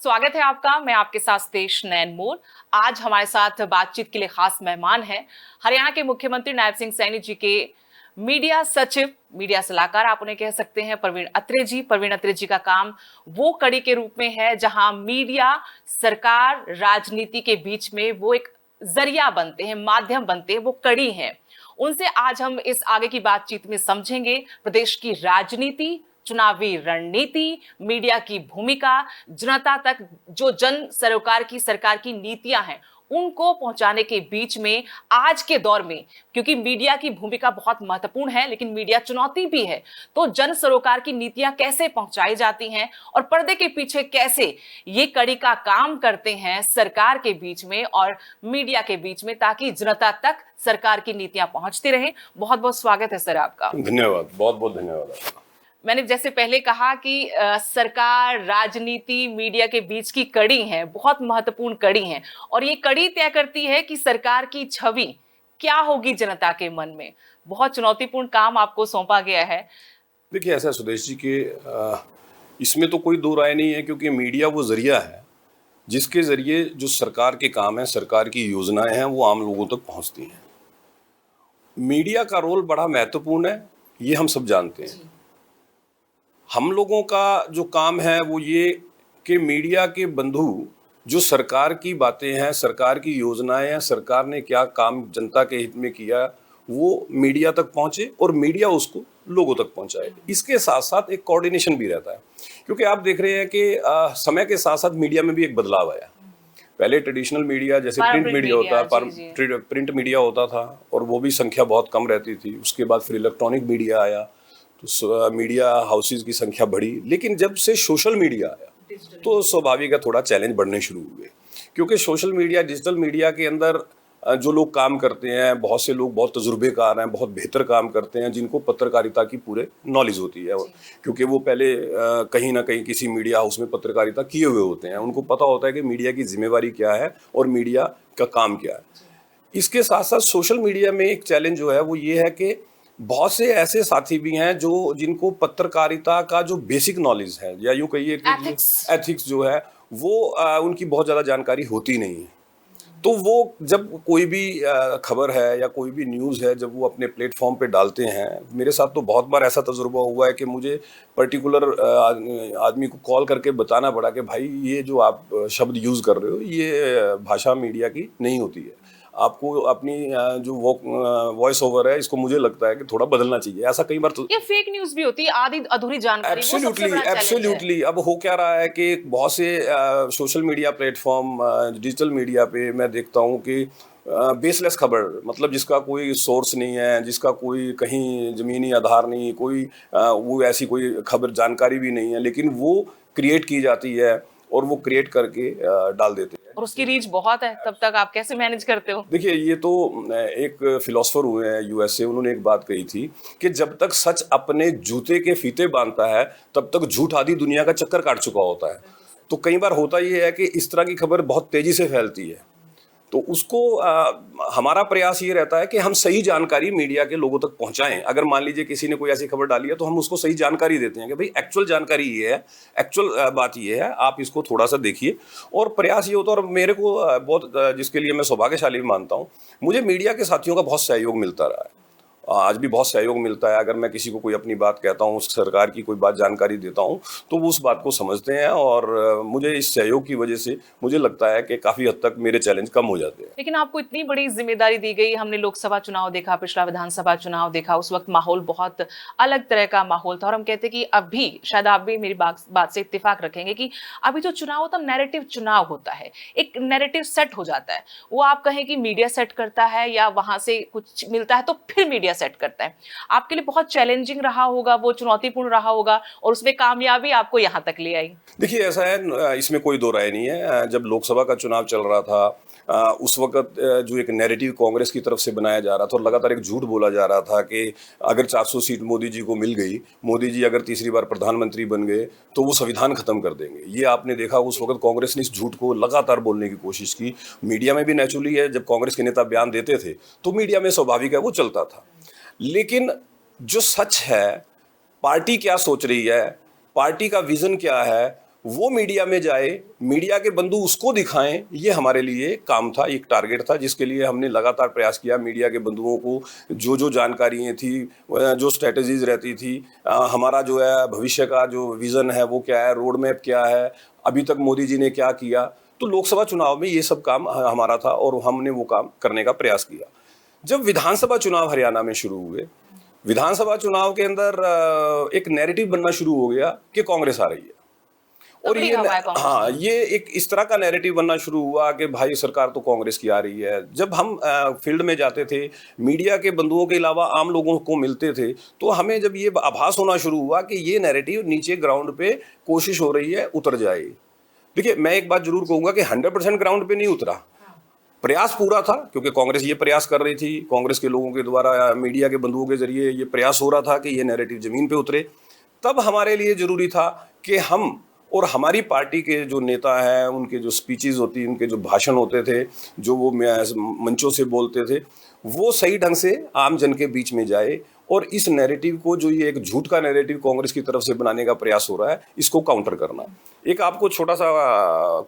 स्वागत है आपका। मैं आपके साथ तेज नैन मोर। आज हमारे साथ बातचीत के लिए खास मेहमान हैं हरियाणा के मुख्यमंत्री नायब सिंह सैनी जी के मीडिया सचिव, मीडिया सलाहकार आप उन्हें कह सकते हैं, प्रवीण अत्रे जी। प्रवीण अत्रे जी का काम वो कड़ी के रूप में है जहां मीडिया, सरकार, राजनीति के बीच में वो एक जरिया बनते हैं, माध्यम बनते हैं, वो कड़ी हैं। उनसे आज हम इस आगे की बातचीत में समझेंगे प्रदेश की राजनीति, चुनावी रणनीति, मीडिया की भूमिका, जनता तक जो जन सरोकार की सरकार की नीतियां हैं उनको पहुंचाने के बीच में आज के दौर में, क्योंकि मीडिया की भूमिका बहुत महत्वपूर्ण है लेकिन मीडिया चुनौती भी है, तो जन सरोकार की नीतियां कैसे पहुंचाई जाती हैं और पर्दे के पीछे कैसे ये कड़ी का काम करते हैं सरकार के बीच में और मीडिया के बीच में, ताकि जनता तक सरकार की नीतियां पहुंचती रहें। बहुत बहुत स्वागत है सर आपका। धन्यवाद, बहुत बहुत धन्यवाद आपका। मैंने जैसे पहले कहा कि सरकार, राजनीति, मीडिया के बीच की कड़ी है, बहुत महत्वपूर्ण कड़ी है और ये कड़ी तय करती है कि सरकार की छवि क्या होगी जनता के मन में। बहुत चुनौतीपूर्ण काम आपको सौंपा गया है। देखिए, ऐसा सुदेश जी के इसमें तो कोई दो राय नहीं है, क्योंकि मीडिया वो जरिया है जिसके जरिए जो सरकार के काम है, सरकार की योजनाएं हैं, वो आम लोगों तक पहुंचती हैं। मीडिया का रोल बड़ा महत्वपूर्ण है, ये हम सब जानते हैं। हम लोगों का जो काम है वो ये कि मीडिया के बंधु जो सरकार की बातें हैं, सरकार की योजनाएं हैं, सरकार ने क्या काम जनता के हित में किया, वो मीडिया तक पहुंचे और मीडिया उसको लोगों तक पहुंचाए। इसके साथ साथ एक कोऑर्डिनेशन भी रहता है, क्योंकि आप देख रहे हैं कि समय के साथ साथ मीडिया में भी एक बदलाव आया। पहले ट्रेडिशनल मीडिया जैसे प्रिंट मीडिया होता था और वो भी संख्या बहुत कम रहती थी। उसके बाद फिर इलेक्ट्रॉनिक मीडिया आया तो मीडिया हाउसेज की संख्या बढ़ी। लेकिन जब से सोशल मीडिया आया तो स्वाभाविक है थोड़ा चैलेंज बढ़ने शुरू हुए, क्योंकि सोशल मीडिया, डिजिटल मीडिया के अंदर जो लोग काम करते हैं, बहुत से लोग बहुत तजुर्बेकार हैं, बहुत बेहतर काम करते हैं, जिनको पत्रकारिता की पूरे नॉलेज होती है, क्योंकि वो पहले कहीं ना कहीं किसी मीडिया हाउस में पत्रकारिता किए हुए होते हैं। उनको पता होता है कि मीडिया की जिम्मेवारी क्या है और मीडिया का काम क्या है। इसके साथ साथ सोशल मीडिया में एक चैलेंज जो है वो ये है कि बहुत से ऐसे साथी भी हैं जो जिनको पत्रकारिता का जो बेसिक नॉलेज है, या यूं कहिए कि एथिक्स जो है वो उनकी बहुत ज़्यादा जानकारी होती नहीं है। तो वो जब कोई भी खबर है या कोई भी न्यूज़ है, जब वो अपने प्लेटफॉर्म पे डालते हैं, मेरे साथ तो बहुत बार ऐसा तजुर्बा हुआ है कि मुझे पर्टिकुलर आदमी को कॉल करके बताना पड़ा कि भाई ये जो आप शब्द यूज़ कर रहे हो ये भाषा मीडिया की नहीं होती है, आपको अपनी जो वॉइस ओवर है इसको मुझे लगता है कि थोड़ा बदलना चाहिए। ऐसा कई बार तो ये फेक न्यूज़ भी होती है, आधी अधूरी जानकारी। एब्सोल्युटली। अब हो क्या रहा है कि बहुत से social media platform, digital media पे मैं देखता हूँ कि बेसलेस खबर, मतलब जिसका कोई सोर्स नहीं है, जिसका कोई कहीं ज़मीनी आधार नहीं, कोई वो ऐसी कोई खबर जानकारी भी नहीं है, लेकिन वो क्रिएट की जाती है और वो क्रिएट करके डाल देते हैं और उसकी रीच बहुत है। तब तक आप कैसे मैनेज करते हो? देखिए, ये तो एक फिलोसोफर हुए हैं यूएस से, उन्होंने एक बात कही थी कि जब तक सच अपने जूते के फीते बांधता है तब तक झूठ आधी दुनिया का चक्कर काट चुका होता है। तो कई बार होता ये है कि इस तरह की खबर बहुत तेजी से फैलती है, तो उसको हमारा प्रयास ये रहता है कि हम सही जानकारी मीडिया के लोगों तक पहुंचाएं। अगर मान लीजिए किसी ने कोई ऐसी खबर डाली है तो हम उसको सही जानकारी देते हैं कि भाई एक्चुअल जानकारी ये है, एक्चुअल बात ये है, आप इसको थोड़ा सा देखिए। और प्रयास ये होता है, और मेरे को बहुत, जिसके लिए मैं सौभाग्यशाली मानता हूँ, मुझे मीडिया के साथियों का बहुत सहयोग मिलता रहा है, आज भी बहुत सहयोग मिलता है। अगर मैं किसी को कोई अपनी बात कहता हूँ, सरकार की कोई बात जानकारी देता हूँ, तो वो उस बात को समझते हैं और मुझे इस सहयोग की वजह से मुझे लगता है कि काफ़ी हद तक मेरे चैलेंज कम हो जाते हैं। लेकिन आपको इतनी बड़ी जिम्मेदारी दी गई। हमने लोकसभा चुनाव देखा, पिछला विधानसभा चुनाव देखा, उस वक्त माहौल बहुत अलग तरह का माहौल था और हम कहते कि अभी शायद आप भी मेरी बात से इत्तेफाक रखेंगे कि अभी जो चुनाव होता है नैरेटिव चुनाव होता है, एक नैरेटिव सेट हो जाता है। वो आप कहें कि मीडिया सेट करता है या वहां से कुछ मिलता है तो फिर मीडिया सेट करता है। आपके लिए बहुत चैलेंजिंग रहा होगा, वो चुनौतीपूर्ण रहा होगा और उसमें कामयाबी आपको यहाँ तक ले आई। देखिए, ऐसा है, इसमें कोई दो राय नहीं है। जब लोकसभा का चुनाव चल रहा था उस वक्त जो एक नैरेटिव कांग्रेस की तरफ से बनाया जा रहा था और लगातार एक झूठ बोला जा रहा था कि अगर 400 सीट मोदी जी को मिल गई, मोदी जी अगर तीसरी बार प्रधानमंत्री बन गए तो वो संविधान खत्म कर देंगे। ये आपने देखा, उस वक्त कांग्रेस ने इस झूठ को लगातार बोलने की कोशिश की। मीडिया में भी नेचुरली है, जब कांग्रेस के नेता बयान देते थे तो मीडिया में स्वाभाविक है वो चलता था। लेकिन जो सच है, पार्टी क्या सोच रही है, पार्टी का विजन क्या है, वो मीडिया में जाए, मीडिया के बंधु उसको दिखाएं, ये हमारे लिए काम था, एक टारगेट था जिसके लिए हमने लगातार प्रयास किया। मीडिया के बंधुओं को जो जो जानकारियाँ थी, जो स्ट्रेटजीज रहती थी, हमारा जो है भविष्य का जो विज़न है वो क्या है, रोड मैप क्या है, अभी तक मोदी जी ने क्या किया, तो लोकसभा चुनाव में ये सब काम हमारा था और हमने वो काम करने का प्रयास किया। जब विधानसभा चुनाव हरियाणा में शुरू हुए, विधानसभा चुनाव के अंदर एक नैरेटिव बनना शुरू हो गया कि कांग्रेस आ रही है, और ये हाँ, ये एक इस तरह का नैरेटिव बनना शुरू हुआ कि भाई सरकार तो कांग्रेस की आ रही है। जब हम फील्ड में जाते थे, मीडिया के बंधुओं के अलावा आम लोगों को मिलते थे, तो हमें जब ये आभास होना शुरू हुआ कि ये नैरेटिव नीचे ग्राउंड पे कोशिश हो रही है उतर जाए। देखिए, मैं एक बात जरूर कहूंगा कि 100% ग्राउंड पे नहीं उतरा, प्रयास पूरा था, क्योंकि कांग्रेस ये प्रयास कर रही थी, कांग्रेस के लोगों के द्वारा, मीडिया के बंधुओं के जरिए ये प्रयास हो रहा था कि ये नैरेटिव जमीन पे उतरे। तब हमारे लिए जरूरी था कि हम और हमारी पार्टी के जो नेता हैं, उनके जो स्पीचेस होती, उनके जो भाषण होते थे, जो वो मंचों से बोलते थे, वो सही ढंग से आम जन के बीच में जाए और इस नैरेटिव को, जो ये एक झूठ का नैरेटिव कांग्रेस की तरफ से बनाने का प्रयास हो रहा है, इसको काउंटर करना। एक आपको छोटा सा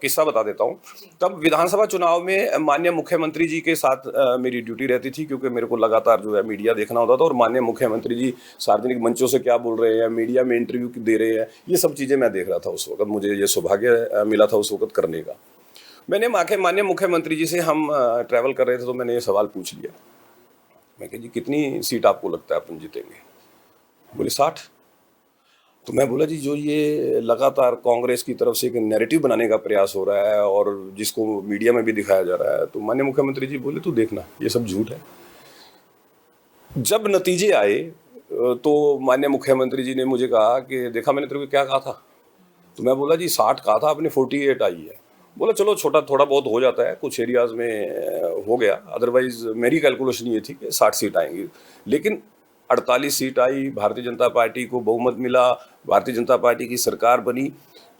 किस्सा बता देता हूँ। तब विधानसभा चुनाव में माननीय मुख्यमंत्री जी के साथ मेरी ड्यूटी रहती थी, क्योंकि मेरे को लगातार जो है मीडिया देखना होता था, और माननीय मुख्यमंत्री जी सार्वजनिक मंचों से क्या बोल रहे हैं, मीडिया में इंटरव्यू दे रहे हैं, ये सब चीज़ें मैं देख रहा था उस वक्त। मुझे ये सौभाग्य मिला था उस वक्त करने का। मैंने माननीय मुख्यमंत्री जी से, हम ट्रैवल कर रहे थे, तो मैंने ये सवाल पूछ लिया, मैं कहा जी कितनी सीट आपको लगता है अपन जीतेंगे? बोले 60। तो मैं बोला जी, जो ये लगातार कांग्रेस की तरफ से एक नैरेटिव बनाने का प्रयास हो रहा है और जिसको मीडिया में भी दिखाया जा रहा है, तो माननीय मुख्यमंत्री जी बोले तू देखना ये सब झूठ है। जब नतीजे आए तो माननीय मुख्यमंत्री जी ने मुझे कहा कि देखा मैंने तेरे को क्या कहा था? तो मैं बोला जी 60 कहा था आपने, 48 आई है। बोला चलो थोड़ा बहुत हो जाता है, कुछ एरियाज में हो गया, अदरवाइज मेरी कैलकुलेशन ये थी कि 60 सीट आएंगी। लेकिन 48 सीट आई, भारतीय जनता पार्टी को बहुमत मिला, भारतीय जनता पार्टी की सरकार बनी।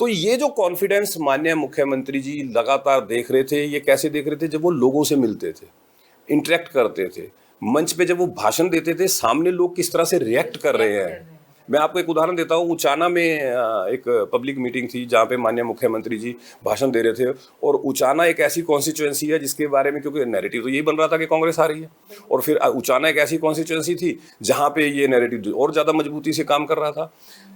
तो ये जो कॉन्फिडेंस माननीय मुख्यमंत्री जी लगातार देख रहे थे, ये कैसे देख रहे थे? जब वो लोगों से मिलते थे, इंटरेक्ट करते थे, मंच पे जब वो भाषण देते थे, सामने लोग किस तरह से रिएक्ट कर रहे हैं। मैं आपको एक उदाहरण देता हूँ। उचाना में एक पब्लिक मीटिंग थी जहाँ पे माननीय मुख्यमंत्री जी भाषण दे रहे थे, और उचाना एक ऐसी कॉन्स्टिट्यूएंसी है जिसके बारे में, क्योंकि नैरेटिव तो यही बन रहा था कि कांग्रेस आ रही है, और फिर उचाना एक ऐसी कॉन्स्टिट्यूएंसी थी जहाँ पे ये नैरेटिव और ज़्यादा मजबूती से काम कर रहा था।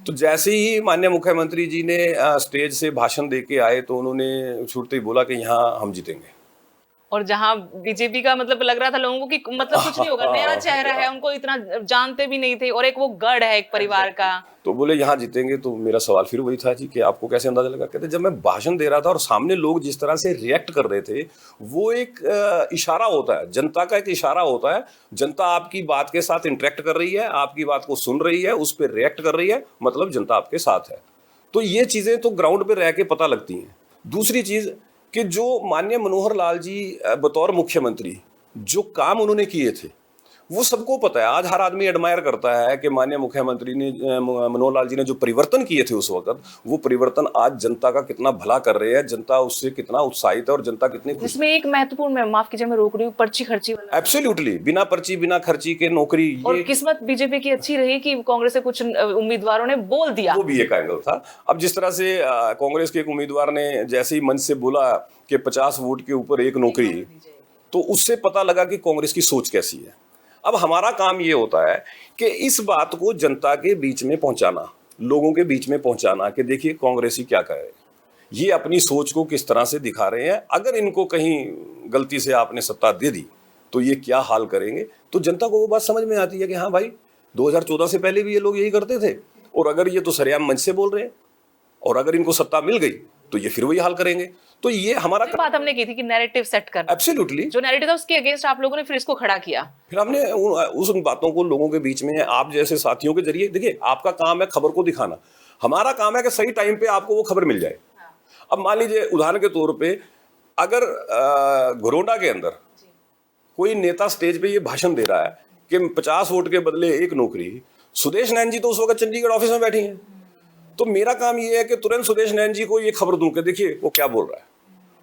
तो जैसे ही माननीय मुख्यमंत्री जी ने स्टेज से भाषण दे के आए, तो उन्होंने छूटते ही बोला कि यहाँ हम जीतेंगे। और जहां बीजेपी का मतलब लग रहा था लोगों को कि मतलब कुछ नहीं होगा, नया चेहरा है, उनको इतना जानते भी नहीं थे, और एक वो गढ़ है एक परिवार का, तो बोले यहाँ जीतेंगे। तो मेरा सवाल फिर वही था जी कि आपको कैसे अंदाजा लगा? कहते जब मैं भाषण दे रहा था और सामने लोग जिस तरह से रिएक्ट कर रहे थे, वो एक इशारा होता है, जनता का एक इशारा होता है। जनता आपकी बात के साथ इंटरेक्ट कर रही है, आपकी बात को सुन रही है, उस पर रिएक्ट कर रही है, मतलब जनता आपके साथ है। तो ये चीज़ें तो ग्राउंड पर रह के पता लगती हैं। दूसरी चीज़ कि जो माननीय मनोहर लाल जी बतौर मुख्यमंत्री जो काम उन्होंने किए थे, वो सबको पता है। आज हर आदमी एडमायर करता है कि माननीय मुख्यमंत्री ने, मनोहर लाल जी ने जो परिवर्तन किए थे उस वक्त, वो परिवर्तन आज जनता का कितना भला कर रहे हैं, जनता उससे कितना उत्साहित है और जनता कितनी खुश। इसमें एक महत्वपूर्ण, मैं माफ कीजिए मैं रोक रही हूँ, पर्ची खर्ची वाला। एब्सोल्युटली, बिना पर्ची बिना खर्ची के नौकरी। और किस्मत बीजेपी की अच्छी रही कि कांग्रेस के कुछ उम्मीदवारों ने बोल दिया, वो भी एक एंगल था। अब जिस तरह से कांग्रेस के एक उम्मीदवार ने जैसे ही मंच से बोला कि 50 वोट के ऊपर एक नौकरी, तो उससे पता लगा कि कांग्रेस की सोच कैसी है। अब हमारा काम ये होता है कि इस बात को जनता के बीच में पहुंचाना, लोगों के बीच में पहुंचाना कि देखिए कांग्रेसी क्या कर रहे हैं, ये अपनी सोच को किस तरह से दिखा रहे हैं। अगर इनको कहीं गलती से आपने सत्ता दे दी तो ये क्या हाल करेंगे। तो जनता को वो बात समझ में आती है कि हाँ भाई, 2014 से पहले भी ये लोग यही करते थे, और अगर ये तो सरेआम मंच से बोल रहे हैं, और अगर इनको सत्ता मिल गई तो ये फिर वही हाल करेंगे। तो ये हमारा बात हमने की थी कि नैरेटिव सेट करना। एब्सोल्युटली, जो नैरेटिव था उसके अगेंस्ट आप लोगों ने फिर इसको खड़ा किया। फिर हमने उस बातों को लोगों के बीच में, आप जैसे साथियों के जरिए, देखिए आपका काम है खबर को दिखाना, हमारा काम है कि सही टाइम पे आपको वो खबर मिल जाए। अब मान लीजिए उदाहरण के तौर पे, अगर घरोंडा के अंदर कोई नेता स्टेज पे ये भाषण दे रहा है कि 50 वोट के बदले एक नौकरी, सुदेश नैन जी तो उस वक्त चंडीगढ़ ऑफिस में बैठी हैं, तो मेरा काम ये है कि तुरंत सुदेश नैन जी को ये खबर दूं कि देखिए वो क्या बोल रहा है।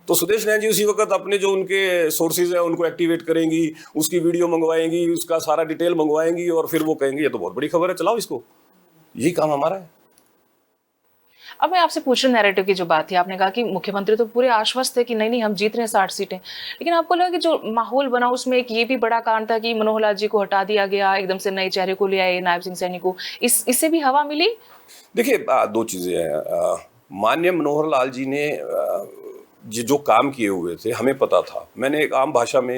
तो सुदेश नैन जी उसी वक्त अपने जो उनके सोर्सेज है उनको एक्टिवेट करेंगी, उसकी वीडियो मंगवाएंगी, उसका सारा डिटेल मंगवाएंगी, और फिर वो कहेंगे ये तो बहुत बड़ी खबर है, चलाओ इसको। यही काम हमारा है। अब मैं आपसे पूछ रही हूँ नैरेटिव की जो बात थी, आपने कहा कि मुख्यमंत्री तो पूरे आश्वस्त थे कि नहीं नहीं हम जीत रहे हैं 60 सीटें, लेकिन आपको लगा कि जो माहौल बना उसमें एक ये भी बड़ा कारण था कि मनोहर लाल जी को हटा दिया गया, एकदम से नए चेहरे को ले आए नायब सिंह सैनी को, इससे भी हवा मिली? देखिए, दो चीजें हैं। माननीय मनोहर लाल जी ने जो काम किए हुए थे हमें पता था। मैंने एक आम भाषा में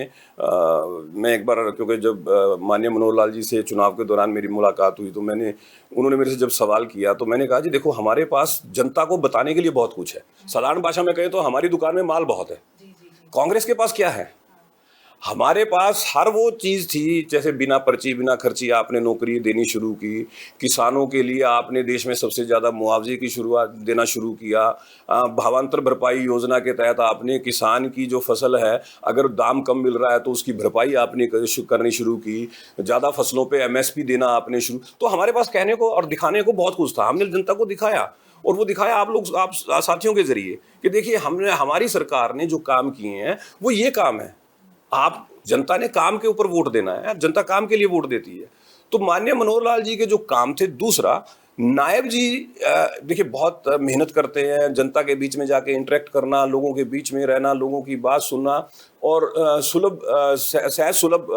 मैं एक बार, क्योंकि जब माननीय मनोहर लाल जी से चुनाव के दौरान मेरी मुलाकात हुई तो उन्होंने मेरे से जब सवाल किया तो मैंने कहा जी देखो, हमारे पास जनता को बताने के लिए बहुत कुछ है। साधारण भाषा में कहें तो हमारी दुकान में माल बहुत है। कांग्रेस के पास क्या है? हमारे पास हर वो चीज़ थी, जैसे बिना पर्ची बिना खर्ची आपने नौकरी देनी शुरू की, किसानों के लिए आपने देश में सबसे ज़्यादा मुआवजे की शुरुआत देना शुरू किया, भावांतर भरपाई योजना के तहत आपने किसान की जो फसल है अगर दाम कम मिल रहा है तो उसकी भरपाई आपने करनी शुरू की, ज़्यादा फसलों पे MSP देना आपने शुरू। तो हमारे पास कहने को और दिखाने को बहुत कुछ था। हमने जनता को दिखाया, और वो दिखाया आप साथियों के जरिए कि देखिए हमारी सरकार ने जो काम किए हैं वो ये काम है। आप जनता ने काम के ऊपर वोट देना है, जनता काम के लिए वोट देती है। तो माननीय मनोहर लाल जी के जो काम थे। दूसरा, नायब जी देखिए बहुत मेहनत करते हैं, जनता के बीच में जाके इंटरेक्ट करना, लोगों के बीच में रहना, लोगों की बात सुनना और सहज सुलभ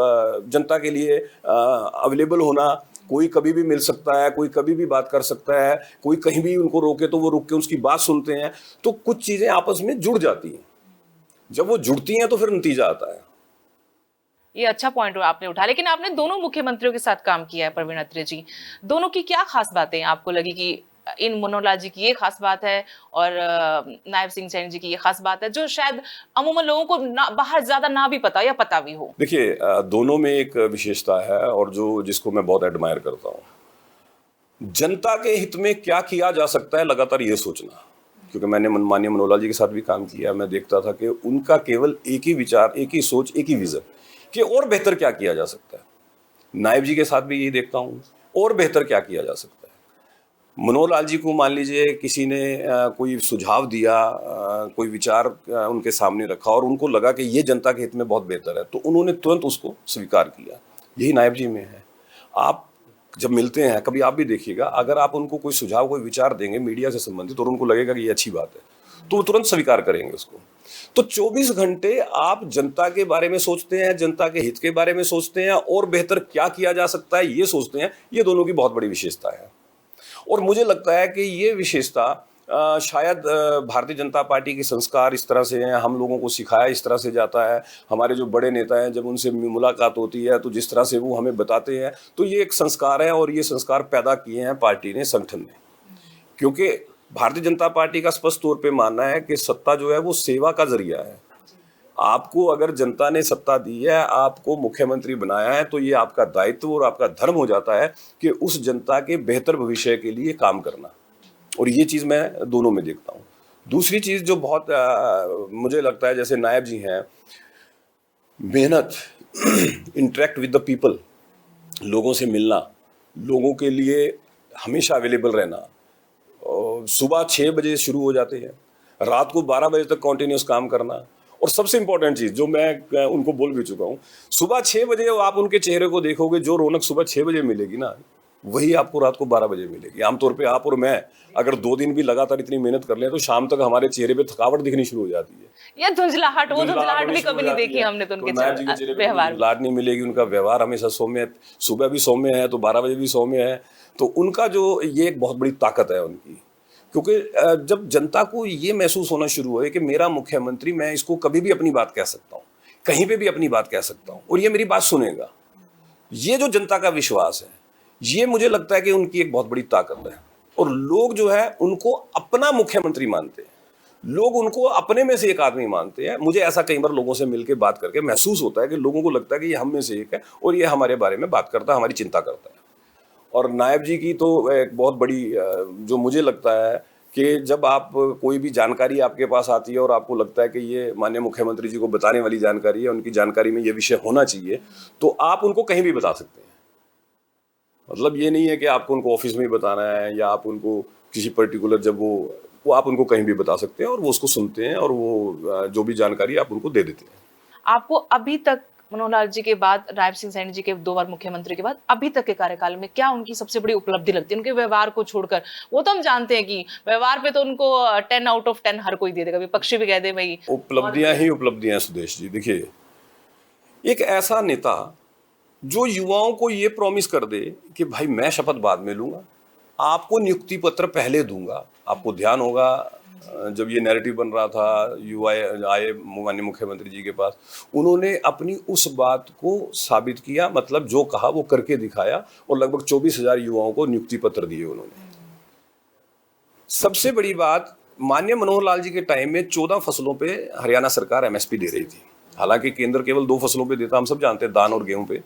जनता के लिए अवेलेबल होना। कोई कभी भी मिल सकता है, कोई कभी भी बात कर सकता है, कोई कहीं भी उनको रोके तो वो रुक के उसकी बात सुनते हैं। तो कुछ चीजें आपस में जुड़ जाती हैं। जब वो जुड़ती हैं तो फिर नतीजा आता है। ये अच्छा पॉइंट आपने उठा, लेकिन आपने दोनों मुख्यमंत्रियों के साथ काम किया है प्रवीण अत्रे जी, दोनों की क्या खास बातें आपको लगी कि इन मनोहर लाल जी की ये खास बात है और नायब सिंह सैनी जी की ये खास बात है जो शायद अमूमन लोगों को बाहर ज्यादा ना भी पता या पता भी हो? देखिए, दोनों में एक विशेषता है और जिसको मैं बहुत एडमायर करता हूँ, जनता के हित में क्या किया जा सकता है लगातार ये सोचना। क्योंकि मैंने माननीय मनोहर लाल जी के साथ भी काम किया, मैं देखता था कि उनका केवल एक ही विचार, एक ही सोच, एक ही विजन कि और बेहतर क्या किया जा सकता है। नायब जी के साथ भी यही देखता हूँ, और बेहतर क्या किया जा सकता है। मनोहर लाल जी को मान लीजिए किसी ने कोई सुझाव दिया, कोई विचार उनके सामने रखा और उनको लगा कि ये जनता के हित में बहुत बेहतर है, तो उन्होंने तुरंत उसको स्वीकार किया। यही नायब जी में है। आप जब मिलते हैं, कभी आप भी देखिएगा, अगर आप उनको कोई सुझाव, कोई विचार देंगे मीडिया से संबंधित और उनको लगेगा कि ये अच्छी बात है, तो वो तुरंत स्वीकार करेंगे उसको। तो 24 घंटे आप जनता के बारे में सोचते हैं, जनता के हित के बारे में सोचते हैं और बेहतर क्या किया जा सकता है ये सोचते हैं। ये दोनों की बहुत बड़ी विशेषता है और मुझे लगता है कि ये विशेषता शायद भारतीय जनता पार्टी के संस्कार इस तरह से हैं, हम लोगों को सिखाया इस तरह से जाता है। हमारे जो बड़े नेता हैं, जब उनसे मुलाकात होती है तो जिस तरह से वो हमें बताते हैं, तो ये एक संस्कार है और ये संस्कार पैदा किए हैं पार्टी ने, संगठन ने। क्योंकि भारतीय जनता पार्टी का स्पष्ट तौर पे मानना है कि सत्ता जो है वो सेवा का जरिया है। आपको अगर जनता ने सत्ता दी है, आपको मुख्यमंत्री बनाया है, तो ये आपका दायित्व और आपका धर्म हो जाता है कि उस जनता के बेहतर भविष्य के लिए काम करना। और ये चीज़ मैं दोनों में देखता हूँ। दूसरी चीज़ जो बहुत मुझे लगता है, जैसे नायब जी हैं, मेहनत, इंटरेक्ट विद द पीपल, लोगों से मिलना, लोगों के लिए हमेशा अवेलेबल रहना। सुबह 6 बजे शुरू हो जाते हैं, रात को 12 बजे तक कॉन्टिन्यूस काम करना। और सबसे इंपॉर्टेंट चीज़ जो मैं उनको बोल भी चुका हूँ, सुबह 6 बजे आप उनके चेहरे को देखोगे, जो रौनक सुबह 6 बजे मिलेगी ना, वही आपको रात को 12 बजे मिलेगी। आमतौर पे आप और मैं अगर 2 दिन भी लगातार इतनी मेहनत कर लें तो शाम तक हमारे चेहरे पे थकावट दिखनी शुरू हो जाती है। या धुंधलाहट, वो धुंधलाहट भी कभी नहीं देखी हमने तो उनके व्यवहार। धुंधलाहट नहीं मिलेगी, उनका व्यवहार हमेशा सौम्य, सुबह भी सौम्य है तो 12 बजे भी सौम्य है। तो उनका जो ये एक बहुत बड़ी ताकत है उनकी। क्योंकि जब जनता को ये महसूस होना शुरू हुआ कि मेरा मुख्यमंत्री, मैं इसको कभी भी अपनी बात कह सकता हूँ, कहीं पे भी अपनी बात कह सकता हूँ और ये मेरी बात सुनेगा, ये जो जनता का विश्वास है, ये मुझे लगता है कि उनकी एक बहुत बड़ी ताकत है। और लोग जो है उनको अपना मुख्यमंत्री मानते हैं, लोग उनको अपने में से एक आदमी मानते हैं। मुझे ऐसा कई बार लोगों से मिलकर बात करके महसूस होता है कि लोगों को लगता है कि ये हम में से एक है और ये हमारे बारे में बात करता है, हमारी चिंता करता है। और नायब जी की तो एक बहुत बड़ी जो मुझे लगता है कि जब आप कोई भी जानकारी आपके पास आती है और आपको लगता है कि ये माननीय मुख्यमंत्री जी को बताने वाली जानकारी है, उनकी जानकारी में ये विषय होना चाहिए, तो आप उनको कहीं भी बता सकते हैं। मतलब ये नहीं है कि आपको उनको ऑफिस में ही बताना है या आप उनको किसी पर्टिकुलर, जब वो आप उनको कहीं भी बता सकते हैं और वो उसको सुनते हैं और वो जो भी जानकारी आप उनको दे देते हैं। आपको अभी तक मनोहर लाल जी के बाद, नायब सिंह सैनी जी के 2 बार मुख्यमंत्री के बाद अभी तक के कार्यकाल में क्या उनकी सबसे बड़ी उपलब्धि लगती है? उनके व्यवहार को छोड़कर, वो तो हम जानते हैं कि व्यवहार पे तो उनको 10 आउट ऑफ 10 हर कोई दे देगा, विपक्षी भी कह दे भाई। उपलब्धियां ही उपलब्धियां सुदेश जी। देखिए, एक ऐसा नेता जो युवाओं को ये प्रॉमिस कर दे कि भाई मैं शपथ बाद में लूंगा, आपको नियुक्ति पत्र पहले दूंगा। आपको ध्यान होगा जब ये नैरेटिव बन रहा था, युवा आए माननीय मुख्यमंत्री जी के पास, उन्होंने अपनी उस बात को साबित किया, मतलब जो कहा वो करके दिखाया, और लगभग 24,000 युवाओं को नियुक्ति पत्र दिए उन्होंने। सबसे बड़ी बात, माननीय मनोहर लाल जी के टाइम में 14 फसलों पे हरियाणा सरकार एमएसपी दे रही थी। हालांकि केंद्र केवल 2 फसलों पे देता, हम सब जानते हैं, धान और गेहूं पे।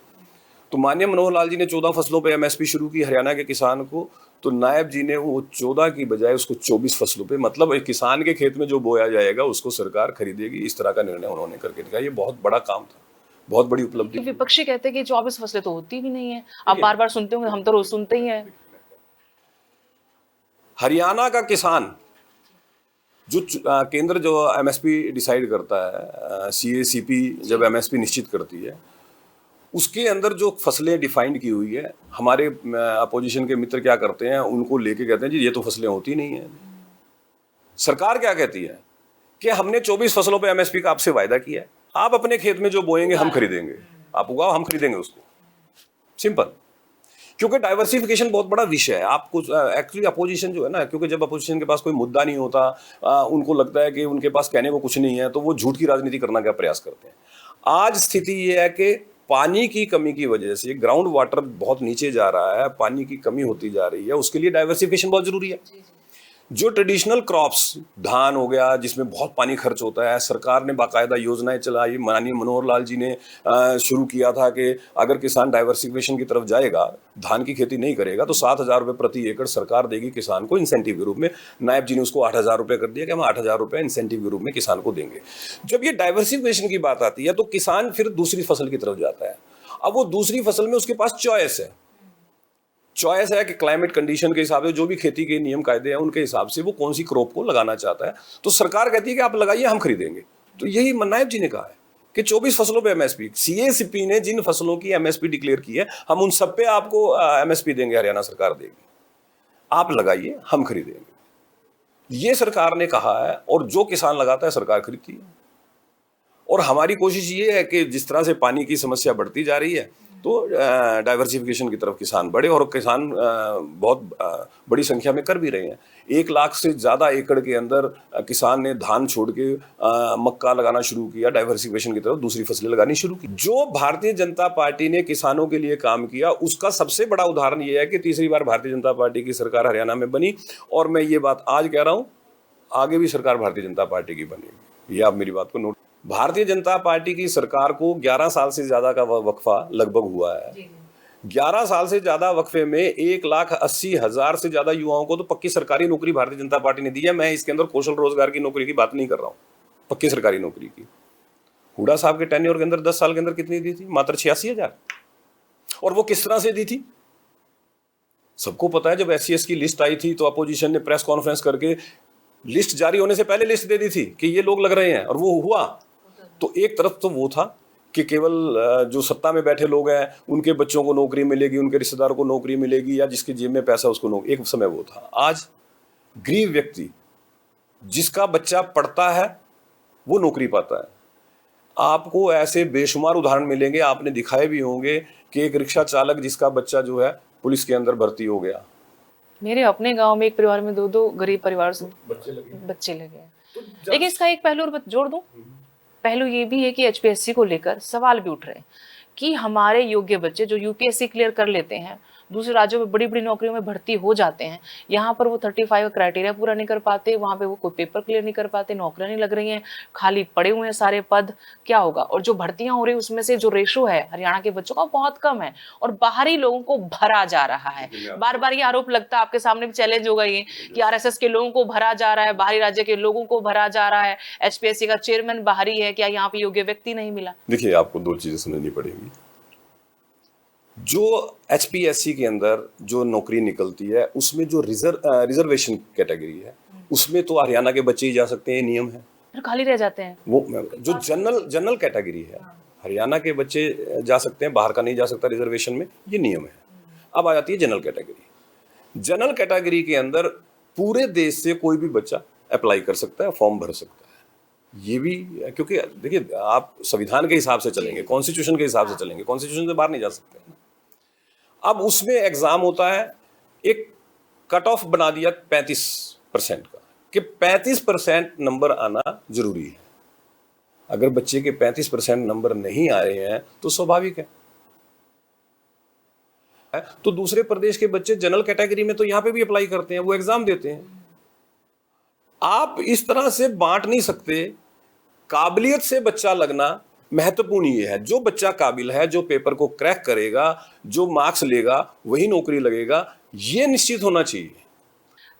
तो माननीय मनोहर लाल जी ने 14 फसलों पे एमएसपी शुरू की हरियाणा के किसान को, तो नायब जी ने वो 14 की बजाय उसको 24 फसलों पे, मतलब एक किसान के खेत में जो बोया जाएगा उसको सरकार खरीदेगी, इस तरह का निर्णय उन्होंने करके दिखाया। ये बहुत बड़ा काम था, बहुत बड़ी उपलब्धि। विपक्षी कहते हैं कि 24 फसलें तो होती भी नहीं है। आप बार बार सुनते होंगे, हम तो रोज सुनते ही हैं। हरियाणा का किसान जो केंद्र जो एमएसपी डिसाइड करता है, सीएसीपी जब एमएसपी निश्चित करती है, उसके अंदर जो फसलें डिफाइंड की हुई है, हमारे अपोजिशन के मित्र क्या करते हैं, उनको लेके कहते हैं जी ये तो फसलें होती नहीं है। सरकार क्या कहती है कि हमने 24 फसलों पे एमएसपी का आपसे वायदा किया है, आप अपने खेत में जो बोएंगे हम खरीदेंगे, आप उगाओ हम खरीदेंगे उसको। सिंपल। क्योंकि डाइवर्सिफिकेशन बहुत बड़ा विषय है। आपको एक्चुअली अपोजिशन जो है ना, क्योंकि जब अपोजिशन के पास कोई मुद्दा नहीं होता, उनको लगता है कि उनके पास कहने को कुछ नहीं है, तो वो झूठ की राजनीति करने का प्रयास करते हैं। आज स्थिति ये है कि पानी की कमी की वजह से ग्राउंड वाटर बहुत नीचे जा रहा है, पानी की कमी होती जा रही है, उसके लिए डाइवर्सिफिकेशन बहुत जरूरी है। जो ट्रेडिशनल क्रॉप्स, धान हो गया जिसमें बहुत पानी खर्च होता है, सरकार ने बाकायदा योजनाएं चलाई। माननीय मनोहर लाल जी ने शुरू किया था कि अगर किसान डाइवर्सिफिकेशन की तरफ जाएगा, धान की खेती नहीं करेगा, तो 7,000 रुपये प्रति एकड़ सरकार देगी किसान को इंसेंटिव के रूप में। नायब जी ने उसको 8,000 रुपये कर दिया कि हम 8,000 रुपये इंसेंटिव के रूप में किसान को देंगे। जब ये डाइवर्सिफिकेशन की बात आती है तो किसान फिर दूसरी फसल की तरफ जाता है। अब वो दूसरी फसल में उसके पास चॉइस है कि क्लाइमेट कंडीशन के हिसाब से, जो भी खेती के नियम कायदे हैं उनके हिसाब से वो कौन सी क्रॉप को लगाना चाहता है। तो सरकार कहती है कि आप लगाइए, हम खरीदेंगे। तो यही नायब जी ने कहा है कि 24 फसलों पे एमएसपी, सीएसीपी ने जिन फसलों की एमएसपी डिक्लेयर की है, हम उन सब पे आपको एमएसपी देंगे, हरियाणा सरकार देगी, आप लगाइए, हम खरीदेंगे। ये सरकार ने कहा है, और जो किसान लगाता है सरकार खरीदती है। और हमारी कोशिश ये है कि जिस तरह से पानी की समस्या बढ़ती जा रही है, तो डाइवर्सिफिकेशन की तरफ किसान बढ़े, और किसान बहुत बड़ी संख्या में कर भी रहे हैं। 1 लाख से ज़्यादा एकड़ के अंदर किसान ने धान छोड़ के मक्का लगाना शुरू किया, डाइवर्सिफिकेशन की तरफ दूसरी फसलें लगानी शुरू की। जो भारतीय जनता पार्टी ने किसानों के लिए काम किया, उसका सबसे बड़ा उदाहरण ये है कि तीसरी बार भारतीय जनता पार्टी की सरकार हरियाणा में बनी, और मैं ये बात आज कह रहा हूँ, आगे भी सरकार भारतीय जनता पार्टी की बनेगी। ये आप मेरी बात को नोट। भारतीय जनता पार्टी की सरकार को 11 साल से ज्यादा का वक्फा लगभग हुआ है। 11 साल से ज्यादा वक्फे में 1,80,000 से ज्यादा युवाओं को तो पक्की सरकारी नौकरी भारतीय जनता पार्टी ने दी है। मैं इसके अंदर कौशल रोजगार की नौकरी की बात नहीं कर रहा हूँ, पक्की सरकारी नौकरी की। हुडा साहब के टेन्योर के अंदर 10 साल के अंदर कितनी दी थी? मात्र 86,000। और वो किस तरह से दी थी सबको पता है। जब SC की लिस्ट आई थी तो अपोजिशन ने प्रेस कॉन्फ्रेंस करके लिस्ट जारी होने से पहले लिस्ट दे दी थी कि ये लोग लग रहे हैं, और वो हुआ। तो एक तरफ तो वो था कि केवल जो सत्ता में बैठे लोग हैं उनके बच्चों को नौकरी मिलेगी, उनके रिश्तेदारों को नौकरी मिलेगी, या जिसकी जेब में पैसा उसको नौकरी, एक समय वो था। आज गरीब व्यक्ति जिसका बच्चा पढ़ता है वो नौकरी पाता है। आपको ऐसे बेशुमार उदाहरण मिलेंगे, आपने दिखाए भी होंगे कि एक रिक्शा चालक जिसका बच्चा जो है पुलिस के अंदर भर्ती हो गया। मेरे अपने गांव में एक परिवार में 2 गरीब परिवार से बच्चे लगे। लेकिन इसका एक पहलू और जोड़ दूं, पहलू ये भी है कि HPSC को लेकर सवाल भी उठ रहे हैं कि हमारे योग्य बच्चे जो UPSC क्लियर कर लेते हैं, दूसरे राज्यों में बड़ी बड़ी नौकरियों में भर्ती हो जाते हैं, यहाँ पर वो 35 क्राइटेरिया पूरा नहीं कर पाते, वहाँ पे वो कोई पेपर क्लियर नहीं कर पाते, नौकरियाँ नहीं लग रही हैं, खाली पड़े हुए हैं सारे पद। क्या होगा? और जो भर्तियां हो रही है उसमें से जो रेशो है हरियाणा के बच्चों का बहुत कम है, और बाहरी लोगों को भरा जा रहा है। बार बार ये आरोप लगता है, आपके सामने भी चैलेंज होगा ये, कि RSS के लोगों को भरा जा रहा है, बाहरी राज्य के लोगों को भरा जा रहा है, HPSC का चेयरमैन बाहरी है, क्या यहाँ पे योग्य व्यक्ति नहीं मिला? देखिए, आपको 2 चीजें समझनी पड़ेगी। जो HPSC के अंदर जो नौकरी निकलती है उसमें जो रिजर्वेशन कैटेगरी है, उसमें तो हरियाणा के बच्चे ही जा सकते हैं, नियम है। फिर खाली रह जाते हैं। वो जो जनरल कैटेगरी है हरियाणा के बच्चे जा सकते हैं, बाहर का नहीं जा सकता रिजर्वेशन में, ये नियम है। अब आ जाती है जनरल कैटेगरी। जनरल कैटेगरी के अंदर पूरे देश से कोई भी बच्चा अप्लाई कर सकता है, फॉर्म भर सकता है। ये भी, क्योंकि देखिए आप संविधान के हिसाब से चलेंगे, कॉन्स्टिट्यूशन के हिसाब से चलेंगे, कॉन्स्टिट्यूशन से बाहर नहीं जा सकते। अब उसमें एग्जाम होता है, एक कट ऑफ बना दिया 35% का, कि 35% नंबर आना जरूरी है। अगर बच्चे के 35% नंबर नहीं आ रहे हैं तो स्वाभाविक है। तो दूसरे प्रदेश के बच्चे जनरल कैटेगरी में तो यहां पे भी अप्लाई करते हैं, वो एग्जाम देते हैं। आप इस तरह से बांट नहीं सकते। काबिलियत से बच्चा लगना महत्वपूर्ण ये है। जो बच्चा काबिल है, जो पेपर को क्रैक करेगा, जो मार्क्स लेगा, वही नौकरी लगेगा, ये निश्चित होना चाहिए।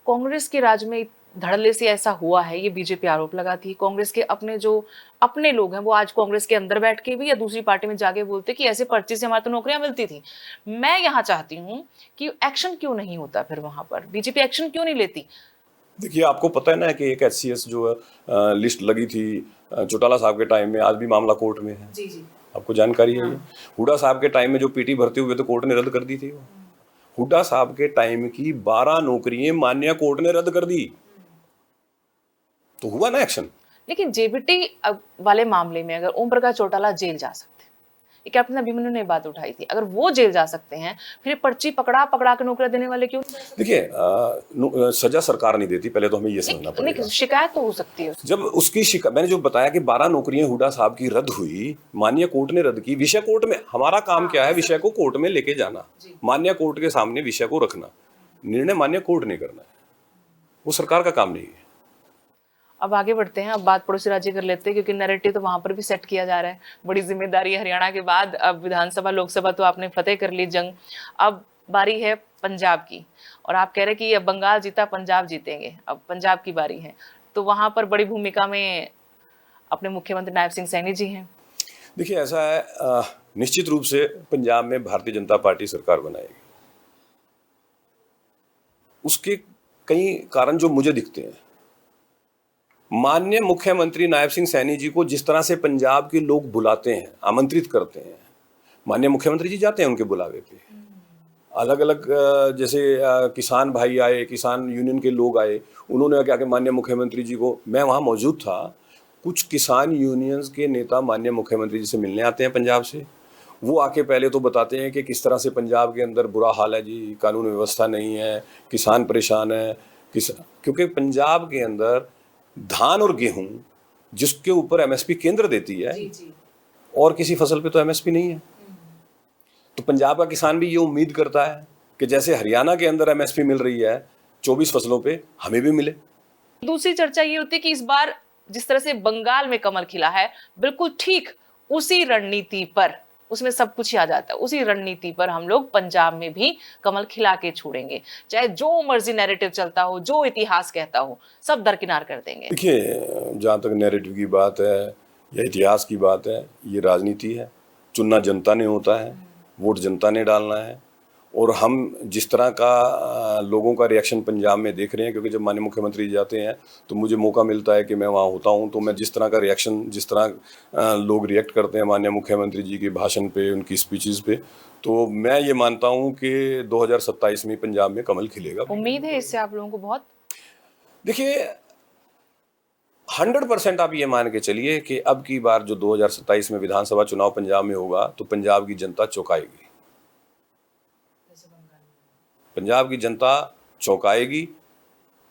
कांग्रेस के राज में धड़ल्ले से ऐसा हुआ है, ये बीजेपी आरोप लगाती है। कांग्रेस के अपने लोग हैं, वो आज कांग्रेस के अंदर बैठ के भी या दूसरी पार्टी में जाके बोलते कि ऐसे पर्ची से हमारी तो नौकरियां मिलती थी। मैं यहाँ चाहती हूँ कि एक्शन क्यों नहीं होता, फिर वहां पर बीजेपी एक्शन क्यों नहीं लेती? देखिए, आपको पता है ना कि एक HCS जो लिस्ट लगी थी चौटाला साहब के टाइम में, आज भी मामला कोर्ट में है। जी। आपको जानकारी है? हुड्डा साहब के टाइम में जो PT भर्ती हुए तो कोर्ट ने रद्द कर दी थी। हुड्डा साहब के टाइम की 12 नौकरियां माननीय कोर्ट ने रद्द कर दी। तो हुआ ना एक्शन। लेकिन JBT वाले मामले में अगर ओम प्रकाश चौटाला जेल जा सकते हैं, ये कैप्टन अभिमन्यु ने बात उठाई थी, अगर वो जेल जा सकते हैं, फिर पर्ची पकड़ा के नौकरियां देने वाले क्यों? देखिए, सजा सरकार नहीं देती, पहले तो हमें ये समझना पड़ेगा। शिकायत तो हो सकती है। जब उसकी मैंने जो बताया कि 12 नौकरियां हुड्डा साहब की रद्द हुई, माननीय कोर्ट ने रद्द की। विषय कोर्ट में, हमारा काम क्या है? विषय को कोर्ट में लेके जाना, माननीय कोर्ट के सामने विषय को रखना। निर्णय माननीय कोर्ट ने करना है, वो सरकार का काम नहीं है। अब आगे बढ़ते हैं, अब बात पड़ोसी राज्य कर लेते हैं, क्योंकि नैरेटिव तो वहां पर भी सेट किया जा रहा है। बड़ी जिम्मेदारी है हरियाणा के बाद। अब विधानसभा लोकसभा तो आपने फतेह कर ली जंग, अब बारी है पंजाब की, और आप कह रहे कि अब बंगाल जीता पंजाब जीतेंगे, अब पंजाब की बारी है। तो वहां पर बड़ी भूमिका में अपने मुख्यमंत्री नायब सिंह सैनी जी हैं। देखिए, ऐसा है, निश्चित रूप से पंजाब में भारतीय जनता पार्टी सरकार बनाएगी। उसके कई कारण जो मुझे दिखते हैं। माननीय मुख्यमंत्री नायब सिंह सैनी जी को जिस तरह से पंजाब के लोग बुलाते हैं, आमंत्रित करते हैं, माननीय मुख्यमंत्री जी जाते हैं उनके बुलावे पे। अलग अलग जैसे किसान भाई आए, किसान यूनियन के लोग आए, उन्होंने क्या कि माननीय मुख्यमंत्री जी को, मैं वहाँ मौजूद था, कुछ किसान यूनियंस के नेता माननीय मुख्यमंत्री जी से मिलने आते हैं पंजाब से। वो आके पहले तो बताते हैं कि किस तरह से पंजाब के अंदर बुरा हाल है जी, कानून व्यवस्था नहीं है, किसान परेशान है। क्योंकि पंजाब के अंदर धान और गेहूं जिसके ऊपर MSP केंद्र देती है, और किसी फसल पे तो MSP नहीं है। तो पंजाब का किसान भी ये उम्मीद करता है कि जैसे हरियाणा के अंदर MSP मिल रही है 24 फसलों पे, हमें भी मिले। दूसरी चर्चा ये होती है कि इस बार जिस तरह से बंगाल में कमल खिला है, बिल्कुल ठीक उसी रणनीति पर, उसमें सब कुछ ही आ जाता है, उसी रणनीति पर हम लोग पंजाब में भी कमल खिला के छोड़ेंगे। चाहे जो मर्जी नैरेटिव चलता हो, जो इतिहास कहता हो, सब दरकिनार कर देंगे। देखिए, जहाँ तक नैरेटिव की बात है या इतिहास की बात है, ये राजनीति है। चुनना जनता ने होता है, वोट जनता ने डालना है। और हम जिस तरह का लोगों का रिएक्शन पंजाब में देख रहे हैं, क्योंकि जब माननीय मुख्यमंत्री जाते हैं तो मुझे मौका मिलता है कि मैं वहाँ होता हूँ, तो मैं जिस तरह का रिएक्शन, जिस तरह लोग रिएक्ट करते हैं माननीय मुख्यमंत्री जी के भाषण पे, उनकी स्पीचेस पे, तो मैं ये मानता हूँ कि 2027 में पंजाब में कमल खिलेगा। उम्मीद है इससे आप लोगों को बहुत? देखिए, 100% आप ये मान के चलिए कि अब की बार जो 2027 में विधानसभा चुनाव पंजाब में होगा, तो पंजाब की जनता चौंकाएगी। पंजाब की जनता चौंकाएगी,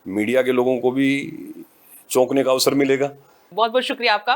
मीडिया के लोगों को भी चौंकने का अवसर मिलेगा। बहुत बहुत शुक्रिया आपका।